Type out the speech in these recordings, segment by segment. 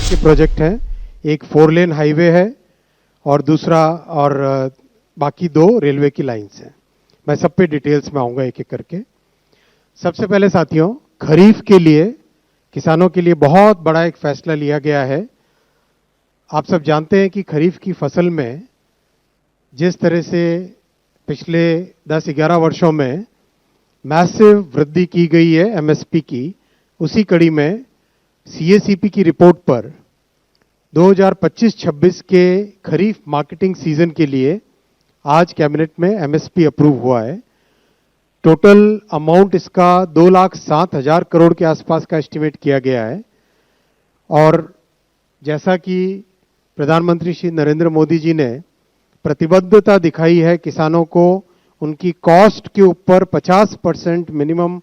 के प्रोजेक्ट हैं। एक 4 लेन हाईवे है और दूसरा बाकी 2 रेलवे की लाइंस हैं। मैं सब पे डिटेल्स में आऊंगा एक एक करके। सबसे पहले साथियों, खरीफ के लिए किसानों के लिए बहुत बड़ा एक फैसला लिया गया है। आप सब जानते हैं कि खरीफ की फसल में जिस तरह से पिछले 10-11 वर्षों में मैसिव वृद्धि की गई है एमएसपी की, उसी कड़ी में सीएसीपी की रिपोर्ट पर 2025-26 के खरीफ मार्केटिंग सीजन के लिए आज कैबिनेट में एमएसपी अप्रूव हुआ है। टोटल अमाउंट इसका 2,07,000 करोड़ के आसपास का एस्टिमेट किया गया है। और जैसा कि प्रधानमंत्री श्री नरेंद्र मोदी जी ने प्रतिबद्धता दिखाई है किसानों को उनकी कॉस्ट के ऊपर 50% मिनिमम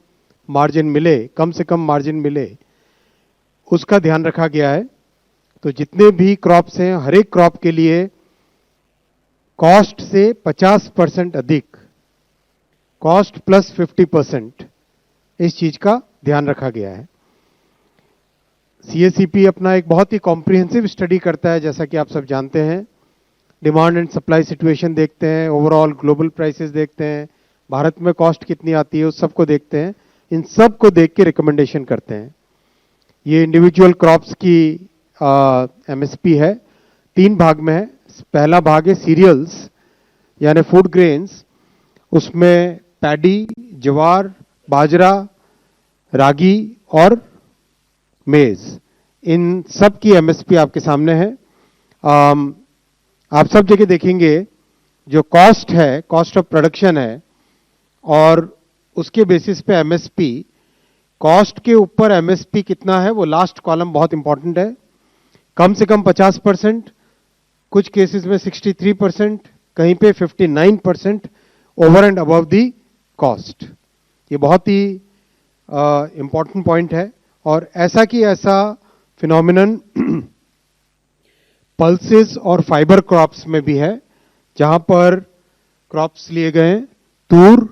मार्जिन मिले, कम से कम मार्जिन मिले, उसका ध्यान रखा गया है। तो जितने भी क्रॉप्स हैं, हर एक क्रॉप के लिए कॉस्ट से 50% अधिक, कॉस्ट प्लस 50%, इस चीज का ध्यान रखा गया है। सीएसीपी अपना एक बहुत ही कॉम्प्रिहेंसिव स्टडी करता है, जैसा कि आप सब जानते हैं। डिमांड एंड सप्लाई सिचुएशन देखते हैं, ओवरऑल ग्लोबल प्राइसेस देखते हैं, भारत में कॉस्ट कितनी आती है उस सब को देखते हैं। इन सब को देख के रिकमेंडेशन करते हैं। ये इंडिविजुअल क्रॉप्स की एमएसपी है, 3 भाग में है। पहला भाग है सीरियल्स यानी फूड ग्रेन्स, उसमें पैडी, ज्वार, बाजरा, रागी और मेज, इन सब की एमएसपी आपके सामने है। आप सब जगह देखेंगे जो कॉस्ट है, कॉस्ट ऑफ प्रोडक्शन है, और उसके बेसिस पे एमएसपी, कॉस्ट के ऊपर एमएसपी कितना है वो लास्ट कॉलम बहुत इंपॉर्टेंट है। कम से कम 50%, कुछ केसेस में 63%, कहीं पे 59% over and above the cost. ये बहुत ही इंपॉर्टेंट पॉइंट है। और ऐसा कि ऐसा फिनोमिनन पल्सेस और फाइबर क्रॉप्स में भी है, जहां पर क्रॉप्स लिए गए हैं तूर,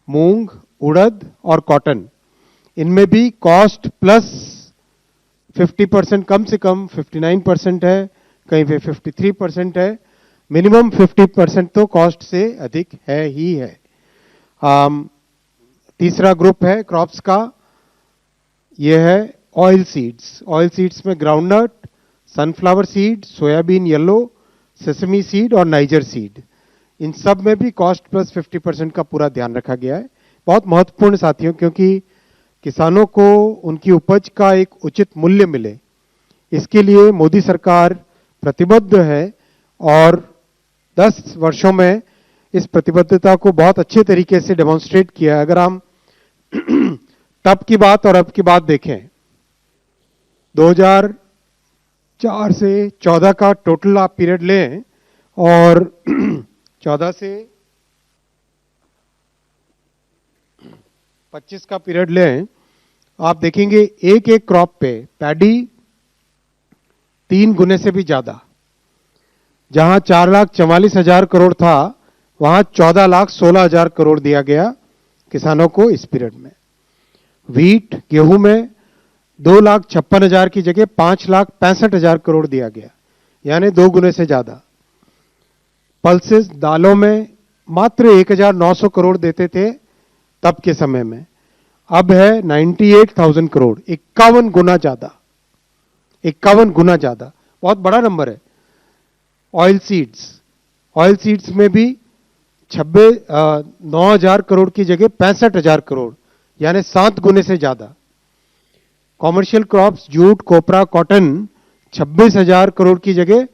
मूंग, उड़द और कॉटन। इनमें भी कॉस्ट प्लस 50%, कम से कम 59% है, कहीं पे 53% है, मिनिमम 50% तो कॉस्ट से अधिक है ही है। तीसरा ग्रुप है क्रॉप्स का, यह है ऑयल सीड्स। ऑयल सीड्स में groundnut, sunflower seed, soybean yellow, sesame seed और नाइजर सीड, इन सब में भी कॉस्ट प्लस 50% का पूरा ध्यान रखा गया है। बहुत महत्वपूर्ण साथियों, क्योंकि किसानों को उनकी उपज का एक उचित मूल्य मिले, इसके लिए मोदी सरकार प्रतिबद्ध है और 10 वर्षों में इस प्रतिबद्धता को बहुत अच्छे तरीके से डेमोन्स्ट्रेट किया। अगर हम तब की बात और अब की बात देखें, 2004 से 14 का टोटल आप पीरियड लें और 14 से 25 का पीरियड लें, आप देखेंगे एक एक क्रॉप पे पैडी 3 गुने से भी ज्यादा, जहां 4,44,000 करोड़ था वहां 14,16,000 करोड़ दिया गया किसानों को इस पीरियड में। व्हीट, गेहूं में 2,56,000 की जगह 5,65,000 करोड़ दिया गया, यानी 2 गुने से ज्यादा। पल्सेस, दालों में मात्र 1,900 करोड़ देते थे तब के समय में, अब है 98,000 करोड़, 51 गुना ज्यादा, 51 गुना ज्यादा, बहुत बड़ा नंबर है। ऑयल सीड्स में भी 9,000 करोड़ की जगह 65,000 करोड़, यानी 7 गुने से ज्यादा। कॉमर्शियल क्रॉप्स, जूट, कोपरा, कॉटन 26,000 करोड़ की जगह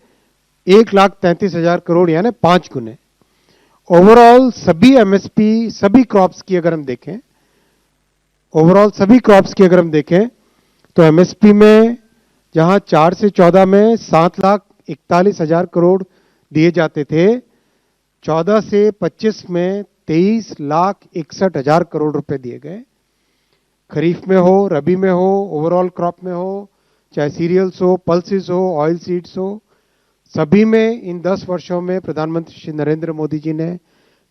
1,33,000 करोड़, यानी 5 गुने। ओवरऑल सभी एमएसपी, सभी क्रॉप्स की अगर हम देखें, ओवरऑल सभी क्रॉप्स की अगर हम देखें तो एमएसपी में जहां 4 से 14 में 7,41,000 करोड़ दिए जाते थे, 14 से 25 में 23,61,000 करोड़ रुपए दिए गए। खरीफ में हो, रबी में हो, ओवरऑल क्रॉप में हो, चाहे सीरियल्स हो, पल्सेस हो, ऑयल सीड्स हो, सभी में इन 10 वर्षों में प्रधानमंत्री श्री नरेंद्र मोदी जी ने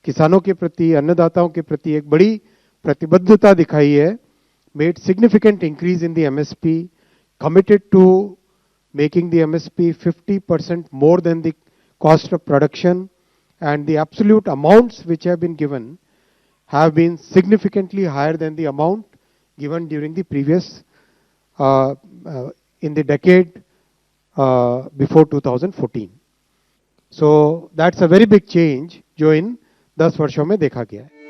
किसानों के प्रति, अन्नदाताओं के प्रति एक बड़ी प्रतिबद्धता दिखाई है। Made significant increase in the MSP, committed to making the MSP 50% more than the cost of production, and the absolute amounts which have been given have been significantly higher than the amount given during the previous in the decade before 2014. So that's a very big change जो इन 10 वर्षों में देखा गया है.